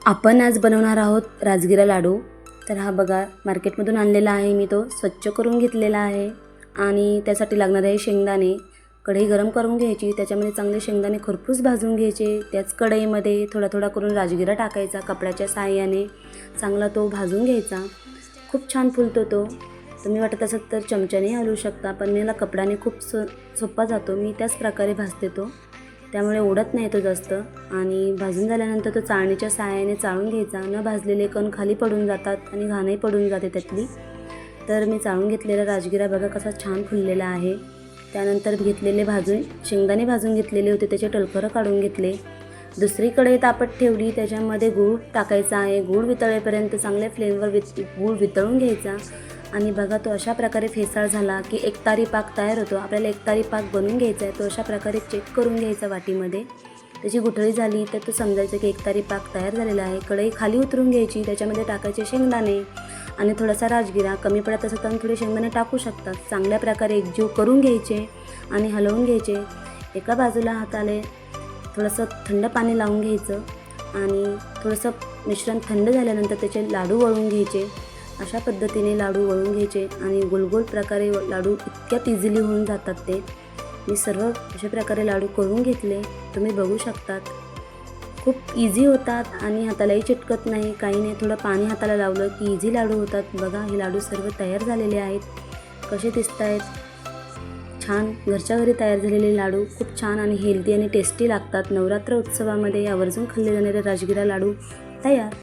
आपण आज बनवणार आहोत राजगिरा लाडू। तर हा बघा मार्केटमधून आणलेला आहे मी, तो स्वच्छ करून घेतलेला आहे आणि त्यासाठी लागणार आहे शेंगदाणे। कढई गरम करून घ्यायची, त्याच्यामध्ये चांगले शेंगदाणे खरपूस भाजून घ्यायचे। त्याच कढईमध्ये थोडा थोडा करून राजगिरा टाकायचा, कपड्याच्या साहाय्याने चांगला तो भाजून घ्यायचा। खूप छान फुलतो तो। तुम्ही वाटत असेल तर चमच्याने हलवू शकता, पण मला कपड्याने खूप सोपा जातो, मी त्याच प्रकारे भाजते तो, त्यामुळे ओढत नाही तो जास्त। आणि भाजून झाल्यानंतर तो चाळणीच्या साहाय्याने चाळून घ्यायचा। न भाजलेले कण खाली पडून जातात आणि घाणही पडून जाते त्यातली। तर मी चाळून घेतलेला राजगिरा बघा कसा छान फुललेला आहे। त्यानंतर घेतलेले शेंगदाणे भाजून घेतलेले होते, त्याचे टलखरं काढून घेतले। दुसरी कढई तापत ठेवली, त्याच्यामध्ये गूळ टाकायचा आहे। गूळ वितळेपर्यंत चांगल्या फ्लेमवर गूळ वितळून घ्यायचा आणि बघा तो अशा प्रकारे फेसाळ झाला की एकतारी पाक तयार होतो। आपल्याला एकतारी पाक बनवून घ्यायचा आहे, तो अशा प्रकारे चेक करून घ्यायचा वाटीमध्ये। त्याची गुठळी झाली तर तो समजायचं की एकतारी पाक तयार झालेला आहे। कढई खाली उतरून घ्यायची, त्याच्यामध्ये टाकायचे शेंगदाणे आणि थोडासा राजगिरा। कमी पडत असेल तर थोडे शेंगदाणे टाकू शकतात। चांगल्या प्रकारे एकजीव करून घ्यायचे आणि हलवून घ्यायचे। एका बाजूला हाताले थोडंसं थंड पाणी लावून घ्यायचं आणि थोडंसं मिश्रण थंड झाल्यानंतर त्याचे लाडू वळून घ्यायचे। अशा पद्धतीने लाडू वळून घ्यायचे आणि गोलगोल प्रकारे लाडू इतक्यात इझिली होऊन जातात ते। मी सर्व अशा प्रकारे लाडू करून घेतले, तुम्ही बघू शकतात। खूप इझी होतात आणि हातालाही चिटकत नाही, काही नाही। थोडं पाणी हाताला लावलं की इझी लाडू होतात। बघा हे लाडू सर्व तयार झालेले आहेत, कसे दिसत आहेत छान। घरच्या घरी तयार झालेले लाडू खूप छान आणि हेल्दी आणि टेस्टी लागतात। नवरात्र उत्सवामध्ये आवर्जून खाल्ले जाणारे राजगिरा लाडू तयार।